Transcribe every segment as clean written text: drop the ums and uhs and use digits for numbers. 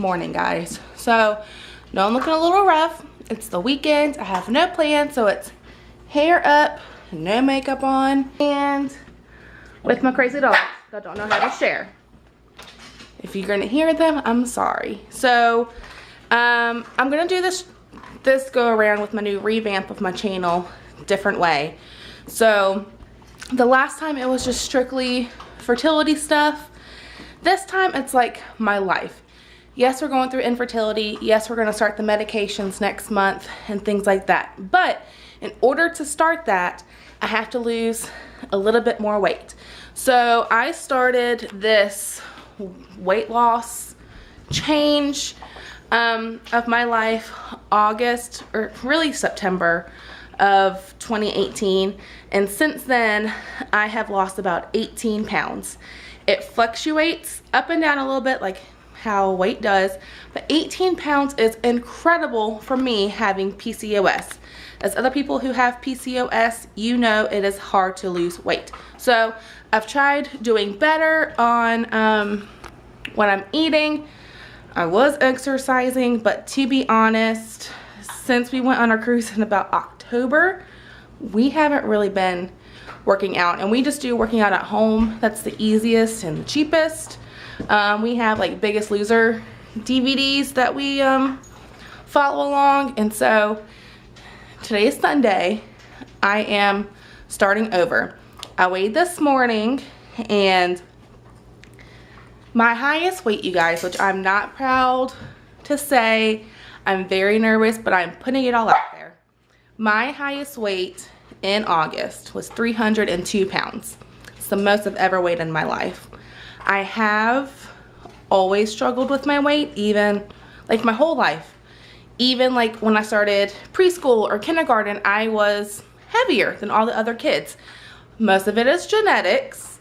morning, guys. So, no, I'm looking a little rough. It's the weekend. I have no plans, so it's hair up, no makeup on, and with my crazy dogs that don't know how to share. If you're gonna hear them, I'm sorry. So, I'm gonna do this go around with my new revamp of my channel, different way. So, the last time it was just strictly fertility stuff. This time it's like my life. Yes, we're going through infertility. Yes, we're gonna start the medications next month and things like that. But in order to start that, I have to lose a little bit more weight. So I started this weight loss change of my life August, or really September of 2018, and since then I have lost about 18 pounds. It fluctuates up and down a little bit like how weight does, but 18 pounds is incredible for me having PCOS. As other people who have PCOS, you know it is hard to lose weight. So I've tried doing better on what I'm eating. I was exercising, but to be honest, since we went on our cruise in about October, we haven't really been working out, and we just do working out at home. That's the easiest and the cheapest. We have like Biggest Loser DVDs that we follow along, and so today is Sunday. I am starting over. I weighed this morning, and my highest weight, you guys, which I'm not proud to say, I'm very nervous, but I'm putting it all out there. My highest weight in August was 302 pounds. It's the most I've ever weighed in my life. I have always struggled with my weight, even like my whole life. Even like when I started preschool or kindergarten, I was heavier than all the other kids. Most of it is genetics.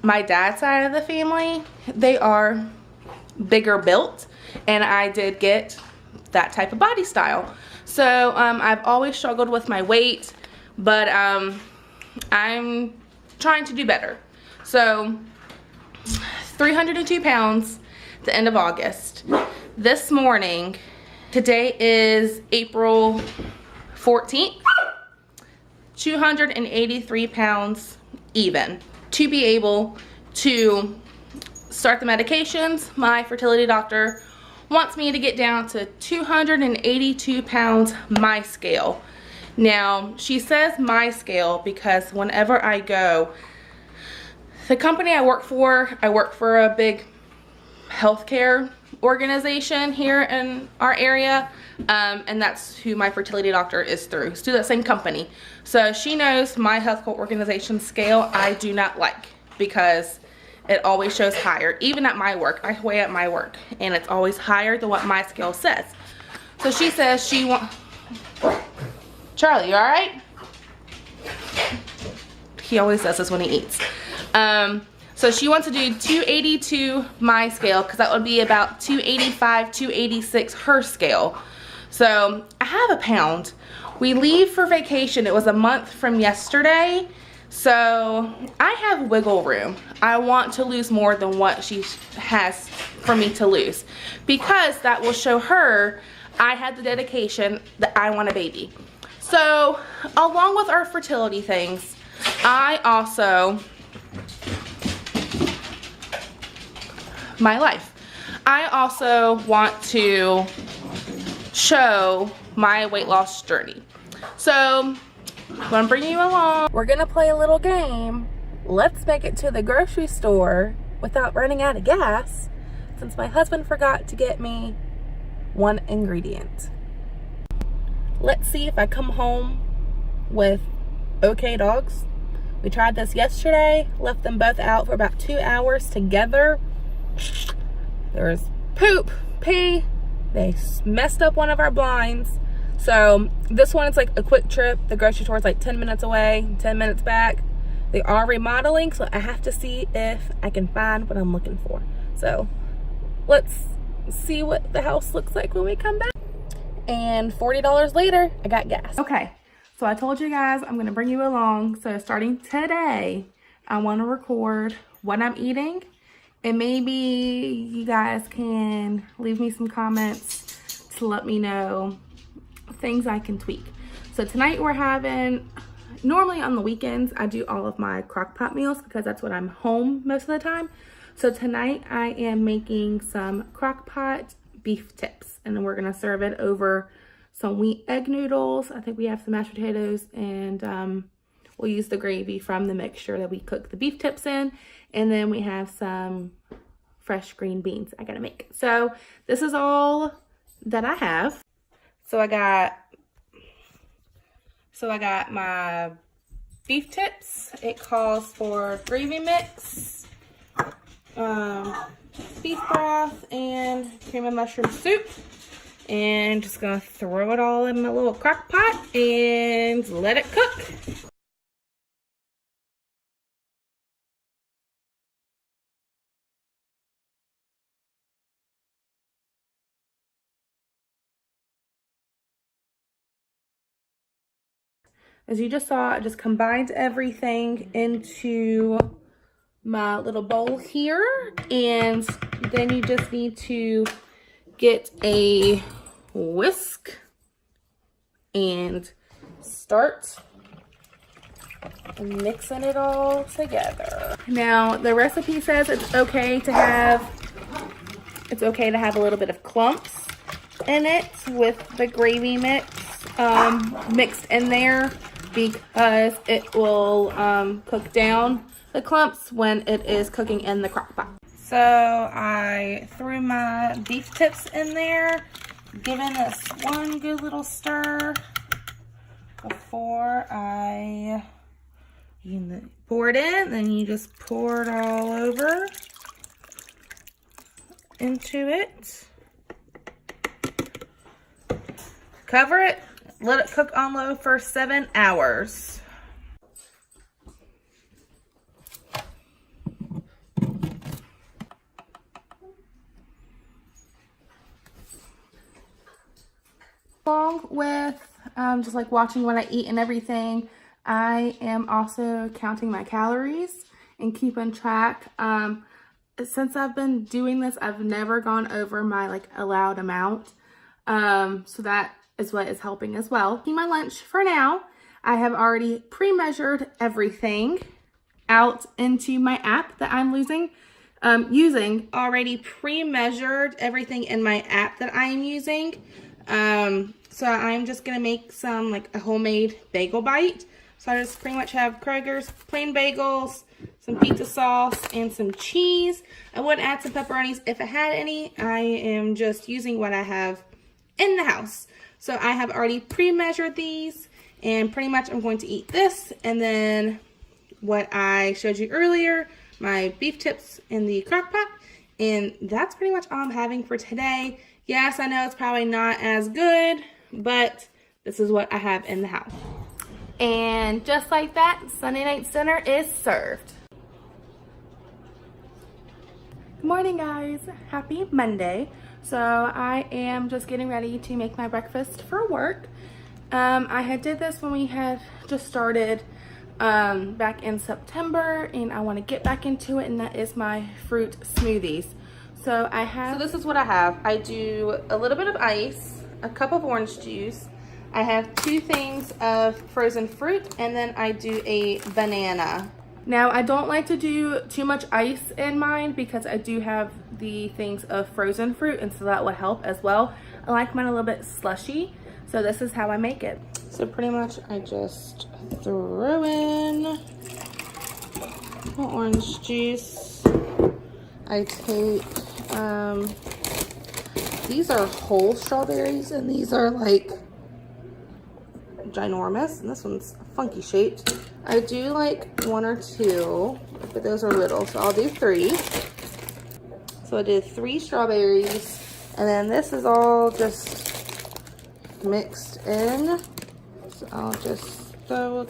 My dad's side of the family, they are bigger built, and I did get that type of body style. So I've always struggled with my weight, but I'm trying to do better. So 302 pounds at the end of August. This morning, today is April 14th, 283 pounds even. To be able to start the medications, my fertility doctor wants me to get down to 282 pounds my scale. Now, she says my scale because whenever I go, the company I work for a big healthcare organization here in our area, and that's who my fertility doctor is through. It's through that same company. So she knows my healthcare organization scale I do not like, because it always shows higher. Even at my work, I weigh at my work, and it's always higher than what my scale says. So she says she wants... Charlie, you alright? He always does this when he eats. So she wants to do 282 my scale, because that would be about 285, 286 her scale. So I have a pound. We leave for vacation. It was a month from yesterday. So I have wiggle room. I want to lose more than what she has for me to lose, because that will show her I had the dedication that I want a baby. So along with our fertility things, I also... my life. I also want to show my weight loss journey. So I'm gonna bring you along. We're gonna play a little game. Let's make it to the grocery store without running out of gas, since my husband forgot to get me one ingredient. Let's see if I come home with okay dogs. We tried this yesterday, left them both out for about 2 hours together. There was poop, pee, they messed up one of our blinds. So this one is like a quick trip. The grocery store is like 10 minutes away, 10 minutes back. They are remodeling, so I have to see if I can find what I'm looking for. So let's see what the house looks like when we come back. And $40 later, I got gas. Okay, so I told you guys I'm gonna bring you along. So starting today, I wanna record what I'm eating And maybe you guys can leave me some comments to let me know things I can tweak. So tonight we're having, normally on the weekends, I do all of my crock pot meals because that's when I'm home most of the time. So tonight I am making some crock pot beef tips, and then we're gonna serve it over some wheat egg noodles. I think we have some mashed potatoes, and we'll use the gravy from the mixture that we cook the beef tips in. And then we have some fresh green beans I gotta make. So this is all that I have. So I got my beef tips. It calls for gravy mix, beef broth, and cream of mushroom soup. And just gonna throw it all in my little crock pot and let it cook. As you just saw, I just combined everything into my little bowl here, and then you just need to get a whisk and start mixing it all together. Now, the recipe says it's okay to have a little bit of clumps in it with the gravy mix mixed in there, because it will cook down the clumps when it is cooking in the crock pot. So I threw my beef tips in there, giving this one good little stir before I pour it in. Then you just pour it all over into it. Cover it. Let it cook on low for 7 hours. Along with just like watching what I eat and everything, I am also counting my calories and keeping track. Since I've been doing this, I've never gone over my like allowed amount. So that is what is helping as well. Eating my lunch for now. I have already pre-measured everything out into my app that I'm using. Already pre-measured everything in my app that I am using. So I'm just gonna make some like a homemade bagel bite. So I just pretty much have Kroger's plain bagels, some pizza sauce, and some cheese. I would add some pepperonis if I had any. I am just using what I have in the house. So I have already pre-measured these, and pretty much I'm going to eat this, and then what I showed you earlier, my beef tips in the crock pot, and that's pretty much all I'm having for today. Yes, I know it's probably not as good, but this is what I have in the house. And just like that, Sunday night dinner is served. Good morning, guys. Happy Monday. So I am just getting ready to make my breakfast for work. I had did this when we had just started back in September, and I want to get back into it, and that is my fruit smoothies. So this is what I have. I do a little bit of ice, a cup of orange juice. I have 2 things of frozen fruit, and then I do a banana. Now, I don't like to do too much ice in mine because I do have the things of frozen fruit, and so that would help as well. I like mine a little bit slushy, so this is how I make it. So pretty much I just throw in my orange juice. I take, these are whole strawberries, and these are like ginormous, and this one's funky shaped. I do like 1 or 2, but those are little, so I'll do 3. So I did 3 strawberries, and then this is all just mixed in. So I'll just throw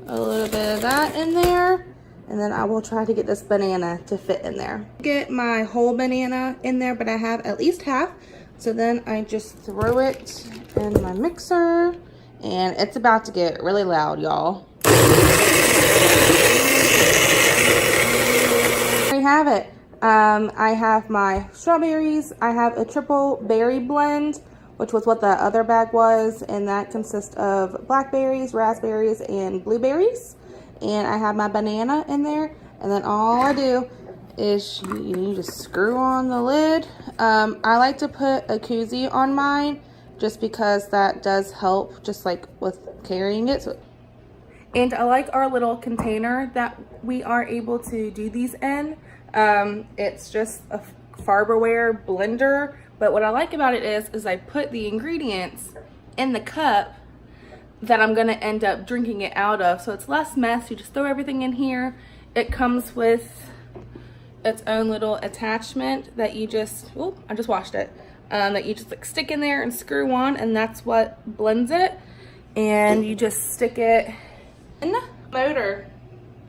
a little bit of that in there, and then I will try to get this banana to fit in there. Get my whole banana in there, but I have at least half. So then I just throw it in my mixer, and it's about to get really loud, y'all. There you have it. I have my strawberries. I have a triple berry blend, which was what the other bag was, and that consists of blackberries, raspberries, and blueberries. And I have my banana in there, and then all I do is you just screw on the lid. I like to put a koozie on mine just because that does help, just like with carrying it. And I like our little container that we are able to do these in. It's just a Farberware blender, but what I like about it is I put the ingredients in the cup that I'm gonna end up drinking it out of, so it's less mess. You just throw everything in here. It comes with its own little attachment that you just, oh, I just washed it, that you just like stick in there and screw on, and that's what blends it. And you just stick it in the motor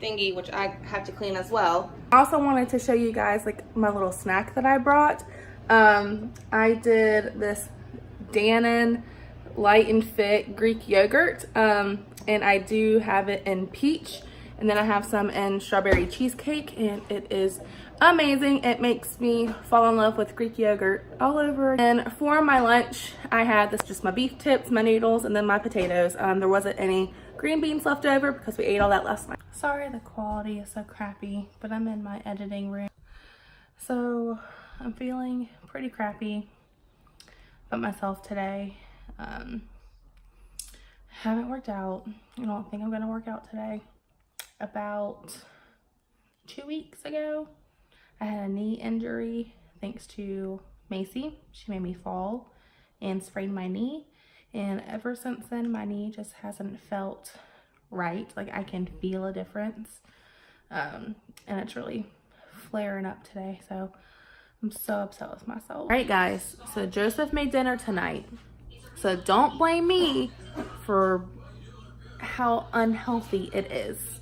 thingy, which I have to clean as well. I also wanted to show you guys like my little snack that I brought. I did this Dannon Light and Fit Greek yogurt, and I do have it in peach, and then I have some in strawberry cheesecake, and it is amazing. It makes me fall in love with Greek yogurt all over. And for my lunch, I had this, just my beef tips, my noodles, and then my potatoes. There wasn't any green beans left over because we ate all that last night. Sorry the quality is so crappy, but I'm in my editing room. So I'm feeling pretty crappy about myself today. Haven't worked out. I don't think I'm gonna work out today. About 2 weeks ago, I had a knee injury thanks to Macy. She made me fall and sprained my knee. And ever since then, my knee just hasn't felt right. Like I can feel a difference. And it's really flaring up today. So I'm so upset with myself. All right, guys. So Joseph made dinner tonight. So don't blame me for how unhealthy it is.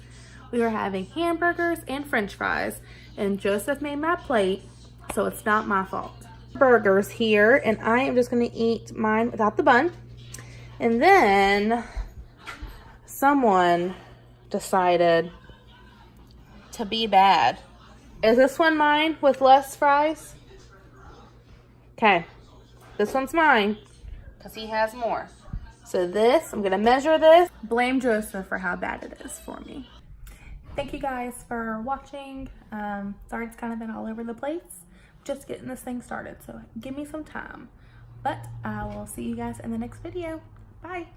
We were having hamburgers and french fries, and Joseph made my plate, so it's not my fault. Burgers here, and I am just gonna eat mine without the bun. And then someone decided to be bad. Is this one mine with less fries? Okay, this one's mine because he has more. So this, I'm gonna measure this. Blame Joseph for how bad it is for me. Thank you guys for watching. Sorry it's kind of been all over the place. Just getting this thing started, so give me some time. But I will see you guys in the next video. Bye.